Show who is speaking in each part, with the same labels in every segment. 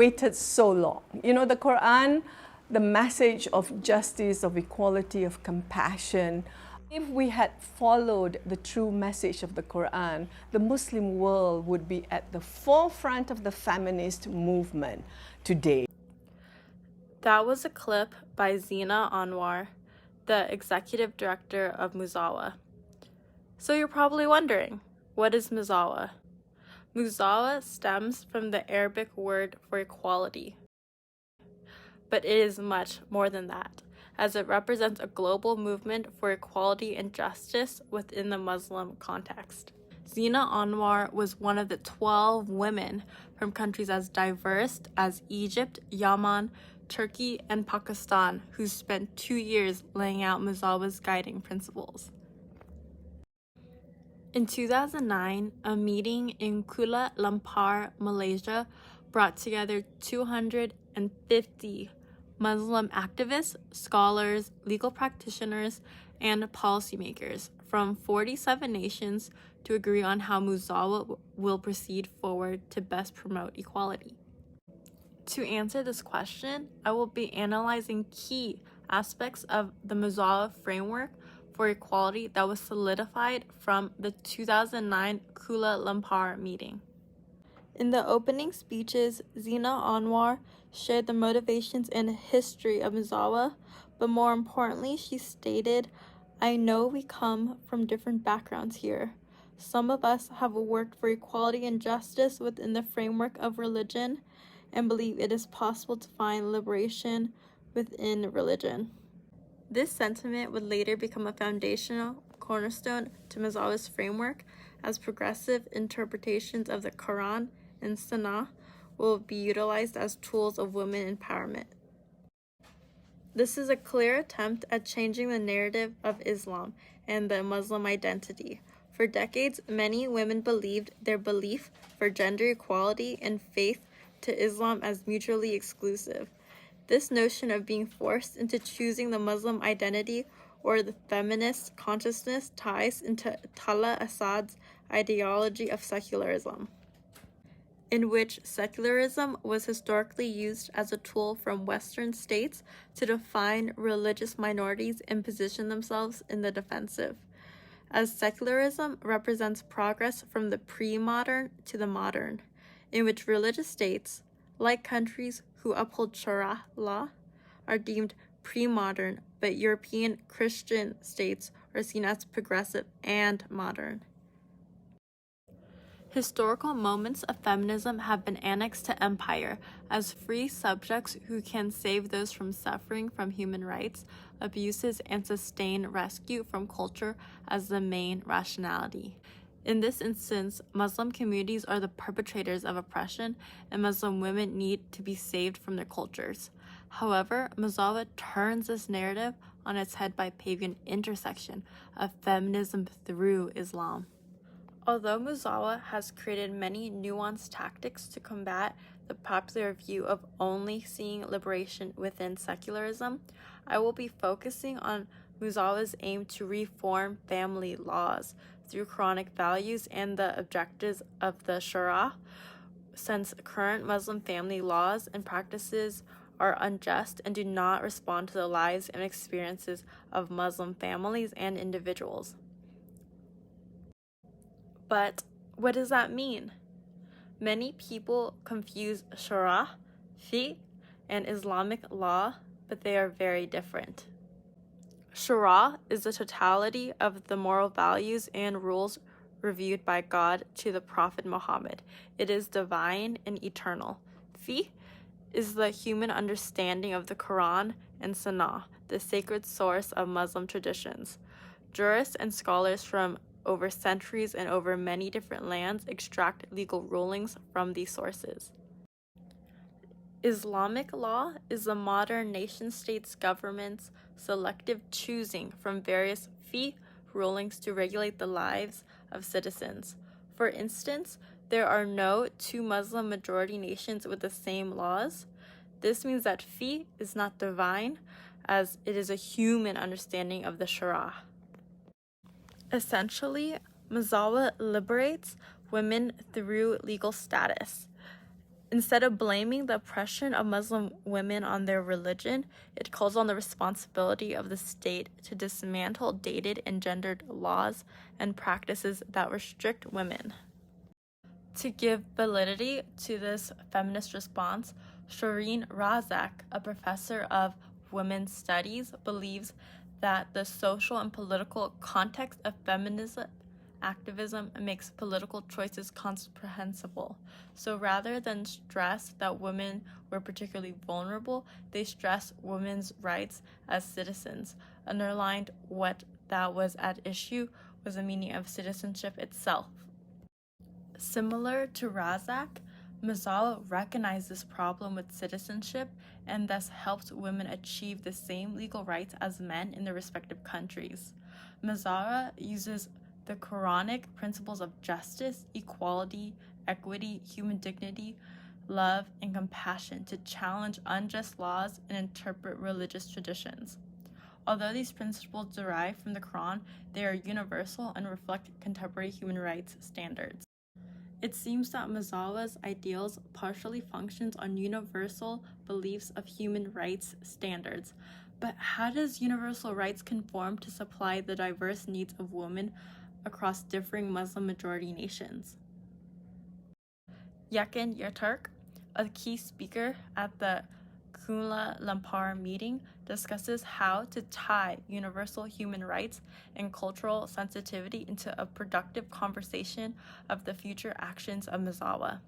Speaker 1: waited so long. You know, the Quran, the message of justice, of equality, of compassion. If we had followed the true message of the Quran, the Muslim world would be at the forefront of the feminist movement today.
Speaker 2: That was a clip by Zina Anwar, the executive director of Musawah. So you're probably wondering, what is Musawah? Musawah stems from the Arabic word for equality. But it is much more than that, as it represents a global movement for equality and justice within the Muslim context. Zina Anwar was one of the 12 women from countries as diverse as Egypt, Yemen, Turkey, and Pakistan who spent 2 years laying out Musawah's guiding principles. In 2009, a meeting in Kuala Lumpar, Malaysia, brought together 250 Muslim activists, scholars, legal practitioners, and policymakers from 47 nations to agree on how Musawah will proceed forward to best promote equality. To answer this question, I will be analyzing key aspects of the Musawah framework for equality that was solidified from the 2009 Kuala Lumpar meeting. In the opening speeches, Zina Anwar shared the motivations and history of Musawah, but more importantly, she stated, "I know we come from different backgrounds here. Some of us have worked for equality and justice within the framework of religion and believe it is possible to find liberation within religion." This sentiment would later become a foundational cornerstone to Musawah's framework, as progressive interpretations of the Quran and Sunnah will be utilized as tools of women empowerment. This is a clear attempt at changing the narrative of Islam and the Muslim identity. For decades, many women believed their belief for gender equality and faith to Islam as mutually exclusive. This notion of being forced into choosing the Muslim identity or the feminist consciousness ties into Tala Assad's ideology of secularism, in which secularism was historically used as a tool from Western states to define religious minorities and position themselves in the defensive, as secularism represents progress from the pre-modern to the modern, in which religious states, like countries who uphold Shar'ia law, are deemed pre-modern, but European Christian states are seen as progressive and modern. Historical moments of feminism have been annexed to empire as free subjects who can save those from suffering from human rights abuses and sustain rescue from culture as the main rationality. In this instance, Muslim communities are the perpetrators of oppression, and Muslim women need to be saved from their cultures. However, Musawah turns this narrative on its head by paving an intersection of feminism through Islam. Although Musawah has created many nuanced tactics to combat the popular view of only seeing liberation within secularism, I will be focusing on Musawah's aim to reform family laws through Qur'anic values and the objectives of the Shar'ia, since current Muslim family laws and practices are unjust and do not respond to the lives and experiences of Muslim families and individuals. But what does that mean? Many people confuse Shar'ia, figh, and Islamic law, but they are very different. Shar'ia is the totality of the moral values and rules revealed by God to the Prophet Muhammad. It is divine and eternal. Figh is the human understanding of the Quran and Sunnah, the sacred source of Muslim traditions. Jurists and scholars from over centuries and over many different lands extract legal rulings from these sources. Islamic law is the modern nation-state's government's selective choosing from various figh rulings to regulate the lives of citizens. For instance, there are no two Muslim majority nations with the same laws. This means that figh is not divine, as it is a human understanding of the Shar'ia. Essentially, Musawah liberates women through legal status. Instead of blaming the oppression of Muslim women on their religion, it calls on the responsibility of the state to dismantle dated and gendered laws and practices that restrict women. To give validity to this feminist response, Shireen Razak, a professor of women's studies, believes that the social and political context of feminism activism makes political choices comprehensible. So rather than stress that women were particularly vulnerable, they stress women's rights as citizens. Underlined what that was at issue was the meaning of citizenship itself. Similar to Razak, Musawah recognized this problem with citizenship and thus helped women achieve the same legal rights as men in their respective countries. Musawah uses the Qur'anic principles of justice, equality, equity, human dignity, love, and compassion to challenge unjust laws and interpret religious traditions. Although these principles derive from the Quran, they are universal and reflect contemporary human rights standards. It seems that Musawah's ideals partially functions on universal beliefs of human rights standards. But how does universal rights conform to supply the diverse needs of women across differing Muslim-majority nations? Yakin Yaturk, a key speaker at the Kuala Lumpar meeting, discusses how to tie universal human rights and cultural sensitivity into a productive conversation of the future actions of Musawah.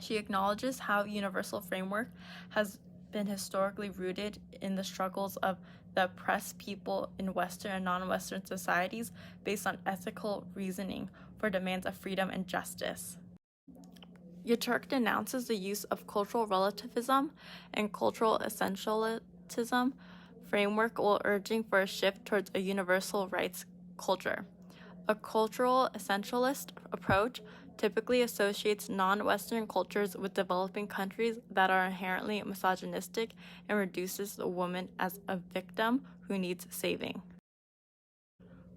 Speaker 2: She acknowledges how universal framework has been historically rooted in the struggles of the oppressed people in Western and non-Western societies based on ethical reasoning for demands of freedom and justice. Yaturk denounces the use of cultural relativism and cultural essentialism framework while urging for a shift towards a universal rights culture. A cultural essentialist approach typically associates non-Western cultures with developing countries that are inherently misogynistic and reduces the woman as a victim who needs saving.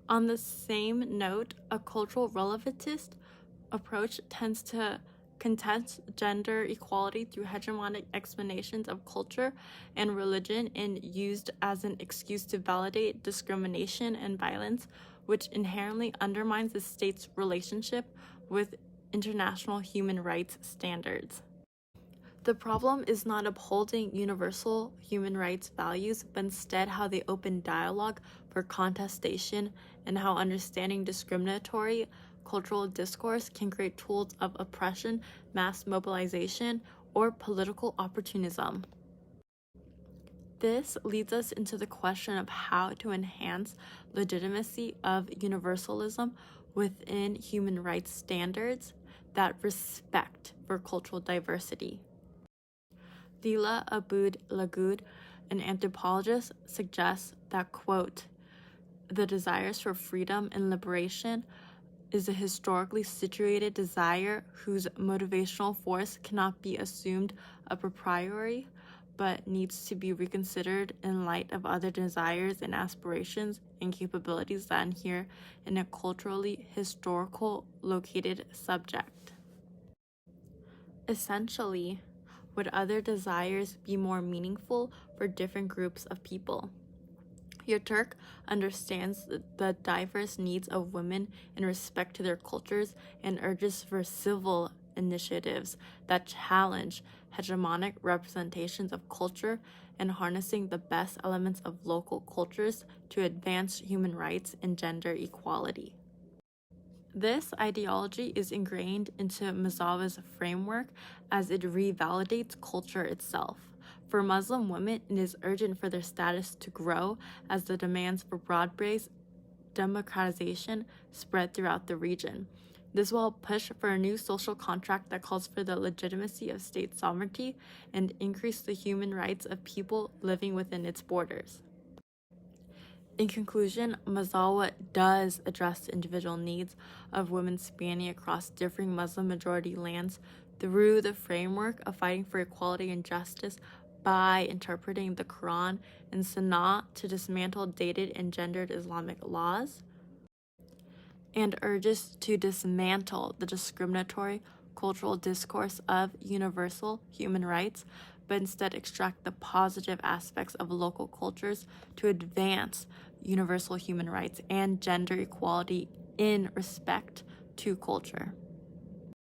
Speaker 2: On the same note, a cultural relativist approach tends to contest gender equality through hegemonic explanations of culture and religion and used as an excuse to validate discrimination and violence, which inherently undermines the state's relationship with international human rights standards. The problem is not upholding universal human rights values, but instead how they open dialogue for contestation and how understanding discriminatory cultural discourse can create tools of oppression, mass mobilization, or political opportunism. This leads us into the question of how to enhance legitimacy of universalism within human rights standards that respect for cultural diversity. Leila Aboud Lagoud, an anthropologist, suggests that, quote, the desires for freedom and liberation is a historically situated desire whose motivational force cannot be assumed a priori, but needs to be reconsidered in light of other desires and aspirations and capabilities that inhere in a culturally historical located subject. Essentially, would other desires be more meaningful for different groups of people? Yaturk understands the diverse needs of women in respect to their cultures and urges for civil initiatives that challenge hegemonic representations of culture and harnessing the best elements of local cultures to advance human rights and gender equality. This ideology is ingrained into Musawah's framework as it revalidates culture itself. For Muslim women, it is urgent for their status to grow as the demands for broad-based democratization spread throughout the region. This will help push for a new social contract that calls for the legitimacy of state sovereignty and increase the human rights of people living within its borders. In conclusion, Musawah does address the individual needs of women spanning across differing Muslim-majority lands through the framework of fighting for equality and justice by interpreting the Quran and Sunnah to dismantle dated and gendered Islamic laws, and urges to dismantle the discriminatory cultural discourse of universal human rights, but instead extract the positive aspects of local cultures to advance universal human rights and gender equality in respect to culture.